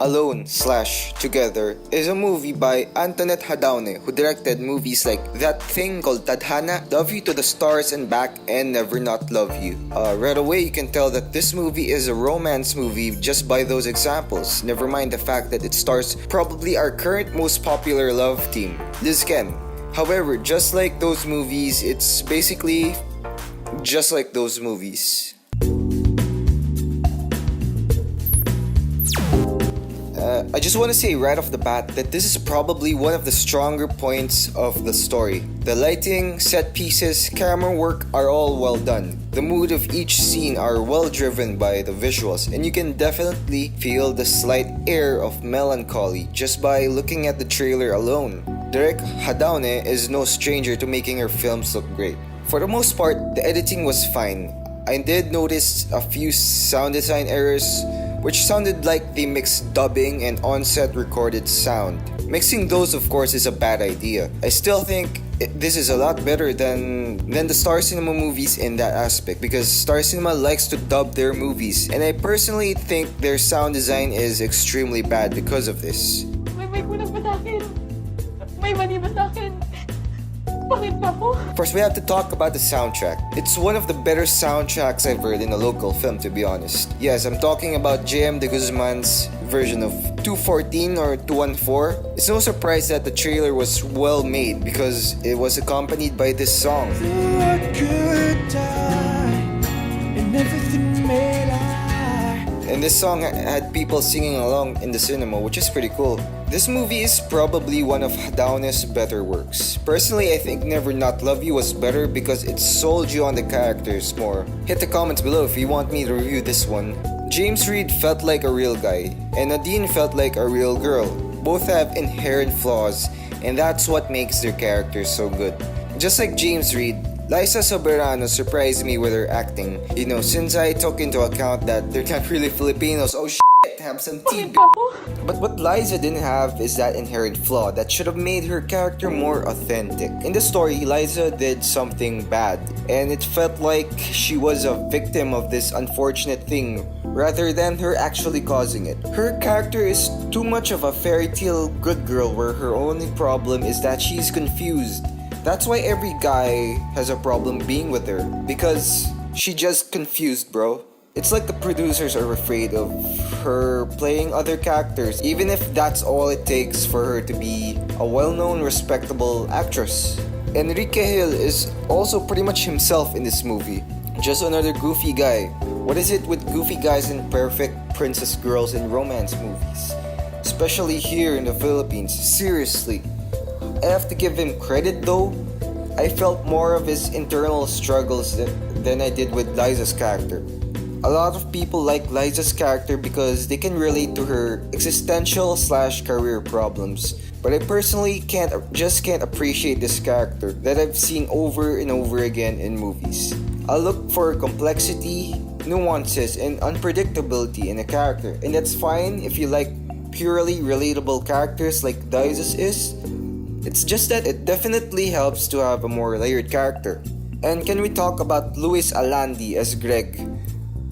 Alone / Together is a movie by Antoinette Hadaune, who directed movies like That Thing Called Tadhana, Love You to the Stars and Back, and Never Not Love You. Right away you can tell that this movie is a romance movie just by those examples, never mind the fact that it stars probably our current most popular love team, Liz Ken. However, just like those movies, it's basically just like those movies. I just want to say right off the bat that this is probably one of the stronger points of the story. The lighting, set pieces, camera work are all well done. The mood of each scene are well driven by the visuals, and you can definitely feel the slight air of melancholy just by looking at the trailer alone. Direct Hadaune is no stranger to making her films look great. For the most part, the editing was fine. I did notice a few sound design errors, which sounded like they mixed dubbing and on-set recorded sound. Mixing those, of course, is a bad idea. I still think this is a lot better than the Star Cinema movies in that aspect, because Star Cinema likes to dub their movies, and I personally think their sound design is extremely bad because of this. May kulang ba sa'kin? May mali ba sa'kin? Bakit ba po? First, we have to talk about the soundtrack. It's one of the better soundtracks I've heard in a local film, to be honest. Yes, I'm talking about J.M. de Guzman's version of 214 or 214. It's no surprise that the trailer was well made because it was accompanied by this song. And this song had people singing along in the cinema, which is pretty cool. This movie is probably one of Hadaune's better works. Personally, I think Never Not Love You was better because it sold you on the characters more. Hit the comments below if you want me to review this one. James Reid felt like a real guy, and Nadine felt like a real girl. Both have inherent flaws, and that's what makes their characters so good. Just like James Reid, Liza Soberano surprised me with her acting. You know, since I took into account that they're not really Filipinos, oh shit, have some tea. But what Liza didn't have is that inherent flaw that should have made her character more authentic. In the story, Liza did something bad, and it felt like she was a victim of this unfortunate thing rather than her actually causing it. Her character is too much of a fairy tale good girl where her only problem is that she's confused. That's why every guy has a problem being with her, because she just confused, bro. It's like the producers are afraid of her playing other characters, even if that's all it takes for her to be a well-known, respectable actress. Enrique Hill is also pretty much himself in this movie. Just another goofy guy. What is it with goofy guys and perfect princess girls in romance movies? Especially here in the Philippines. Seriously. I have to give him credit though. I felt more of his internal struggles than I did with Liza's character. A lot of people like Liza's character because they can relate to her existential / career problems. But I personally can't appreciate this character that I've seen over and over again in movies. I look for complexity, nuances, and unpredictability in a character, and that's fine if you like purely relatable characters like Liza's is. It's just that it definitely helps to have a more layered character. And can we talk about Luis Alandi as Greg?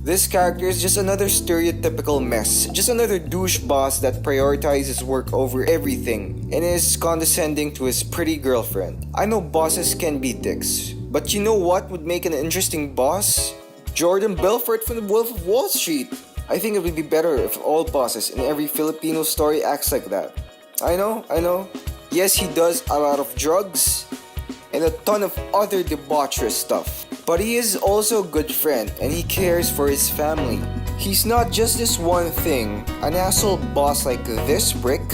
This character is just another stereotypical mess, just another douche boss that prioritizes work over everything and is condescending to his pretty girlfriend. I know bosses can be dicks, but you know what would make an interesting boss? Jordan Belfort from The Wolf of Wall Street. I think it would be better if all bosses in every Filipino story acts like that. I know. Yes, he does a lot of drugs and a ton of other debaucherous stuff. But he is also a good friend and he cares for his family. He's not just this one thing, an asshole boss like this prick.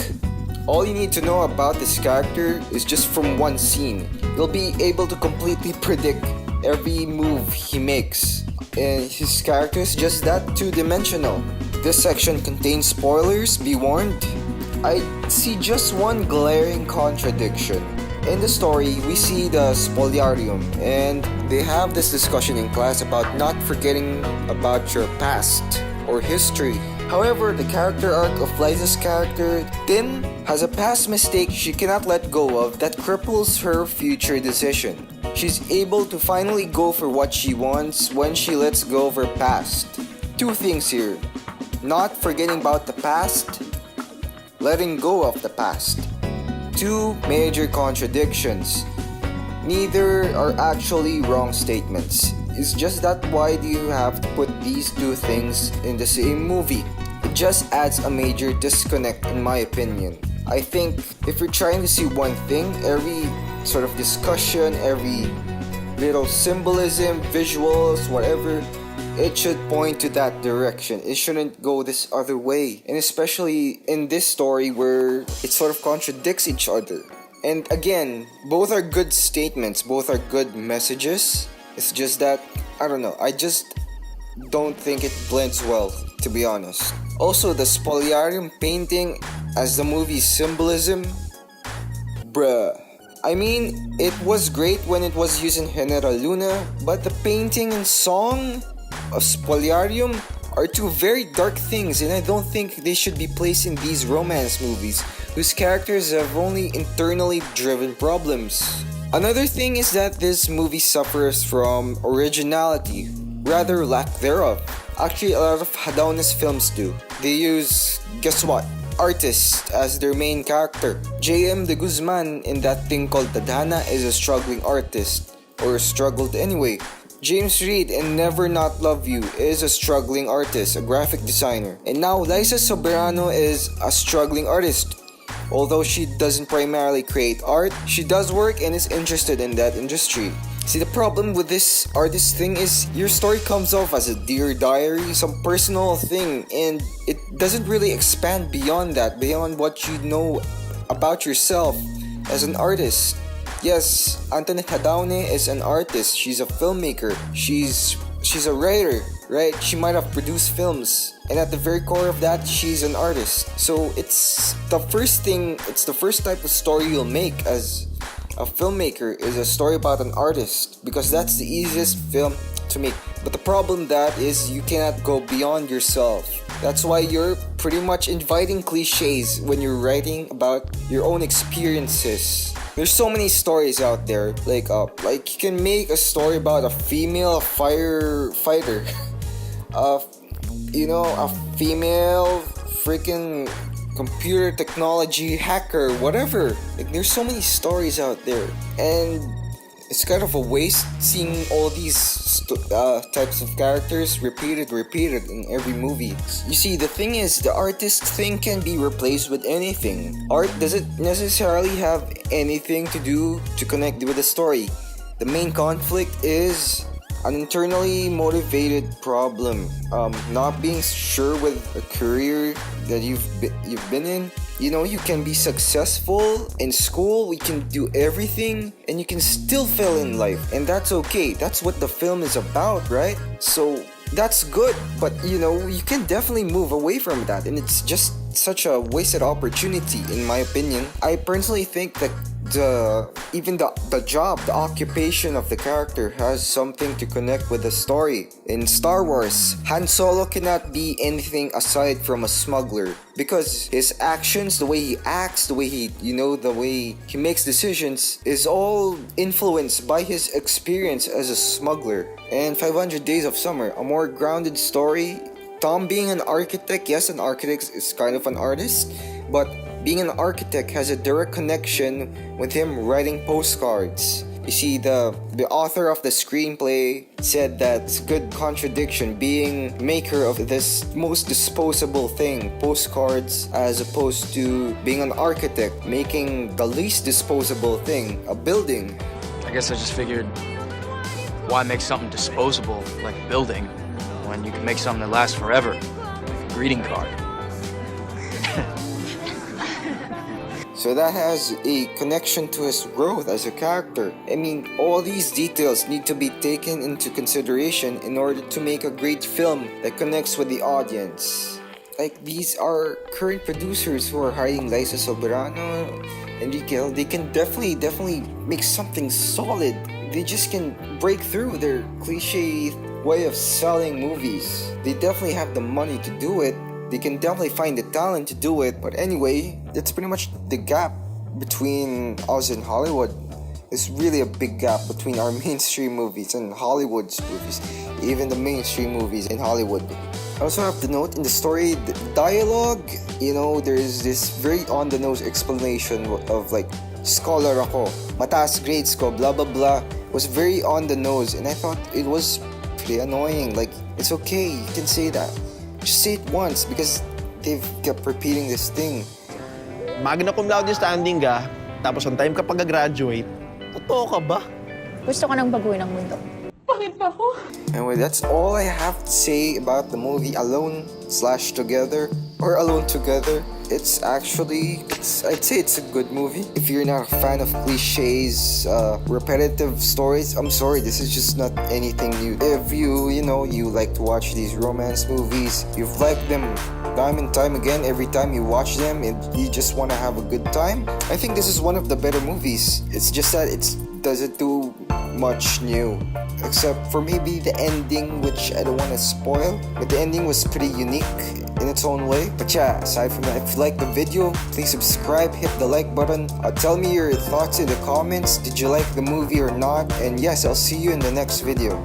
All you need to know about this character is just from one scene. You'll be able to completely predict every move he makes. And his character is just that two-dimensional. This section contains spoilers, be warned. I see just one glaring contradiction. In the story, we see the spoliarium, and they have this discussion in class about not forgetting about your past or history. However, the character arc of Liza's character, Tin, has a past mistake she cannot let go of that cripples her future decision. She's able to finally go for what she wants when she lets go of her past. Two things here. Not forgetting about the past letting go of the past. Two major contradictions. Neither are actually wrong statements. It's just that why do you have to put these two things in the same movie? It just adds a major disconnect in my opinion. I think if you're trying to see one thing, every sort of discussion, every little symbolism, visuals, whatever, it should point to that direction. It shouldn't go this other way. And especially in this story where it sort of contradicts each other. And again, both are good statements, both are good messages. It's just that, I don't know, I just don't think it blends well, to be honest. Also, the spoliarium painting as the movie's symbolism, bruh. I mean, it was great when it was used in General Luna, but the painting and song of spoliarium are two very dark things, and I don't think they should be placed in these romance movies whose characters have only internally driven problems. Another thing is that this movie suffers from originality, rather lack thereof. Actually, a lot of Hadaones films do. They use, guess what? Artists as their main character. J.M. de Guzman in that thing called Tadhana is a struggling artist, or struggled anyway. James Reid in Never Not Love You is a struggling artist, a graphic designer. And now Liza Soberano is a struggling artist. Although she doesn't primarily create art, she does work and is interested in that industry. See, the problem with this artist thing is your story comes off as a dear diary, some personal thing, and it doesn't really expand beyond that, beyond what you know about yourself as an artist. Yes, Antoinette Hadaone is an artist. She's a filmmaker. She's a writer, right? She might have produced films. And at the very core of that, she's an artist. So it's the first type of story you'll make as a filmmaker is a story about an artist, because that's the easiest film to make. But the problem that is you cannot go beyond yourself. That's why you're pretty much inviting cliches when you're writing about your own experiences. There's so many stories out there, like you can make a story about a female firefighter, a female freaking computer technology hacker, whatever. Like, there's so many stories out there, and it's kind of a waste seeing all these types of characters repeated in every movie. You see, the thing is, the artist thing can be replaced with anything. Art doesn't necessarily have anything to do to connect with the story. The main conflict is an internally motivated problem. Not being sure with a career that you've been in. You know, you can be successful in school, we can do everything, and you can still fail in life. And that's okay. That's what the film is about, right? So that's good. But, you can definitely move away from that. And it's just such a wasted opportunity, in my opinion. I personally think that the occupation of the character has something to connect with the story. In Star Wars, Han Solo cannot be anything aside from a smuggler, because his actions, the way he acts, the way he makes decisions is all influenced by his experience as a smuggler. And 500 Days of Summer, a more grounded story. Tom being an architect, yes, an architect is kind of an artist, but being an architect has a direct connection with him writing postcards. You see, the author of the screenplay said that's good contradiction, being maker of this most disposable thing, postcards, as opposed to being an architect, making the least disposable thing, a building. I guess I just figured, why make something disposable like a building when you can make something that lasts forever, like a greeting card? So that has a connection to his growth as a character. I mean, all these details need to be taken into consideration in order to make a great film that connects with the audience. Like, these are current producers who are hiring Liza Soberano, Enrique. They can definitely make something solid. They just can break through their cliche way of selling movies. They definitely have the money to do it. They can definitely find the talent to do it. But anyway, that's pretty much the gap between us and Hollywood. It's really a big gap between our mainstream movies and Hollywood's movies. Even the mainstream movies in Hollywood. I also have to note in the story, the dialogue, there's this very on-the-nose explanation of like, scholar ako, mataas grades ko, blah blah blah, was very on the nose, and I thought it was pretty annoying. Like, it's okay, you can say that. Just say it once, because they've kept repeating this thing. Magna cum laude standing ka, tapos on time ka pag-graduate, totoo ka ba? Gusto ko nang baguhin ang mundo. Bakit ba ako? Anyway, that's all I have to say about the movie Alone/Together, or Alone Together. I'd say it's a good movie. If you're not a fan of cliches, repetitive stories, I'm sorry, this is just not anything new. If you like to watch these romance movies, you've liked them time and time again, every time you watch them, and you just want to have a good time, I think this is one of the better movies. It's just that it doesn't do much new, except for maybe the ending, which I don't want to spoil, but the ending was pretty unique in its own way. But yeah, aside from that, if you like the video, please subscribe, hit the like button, tell me your thoughts in the comments. Did you like the movie or not? And yes, I'll see you in the next video.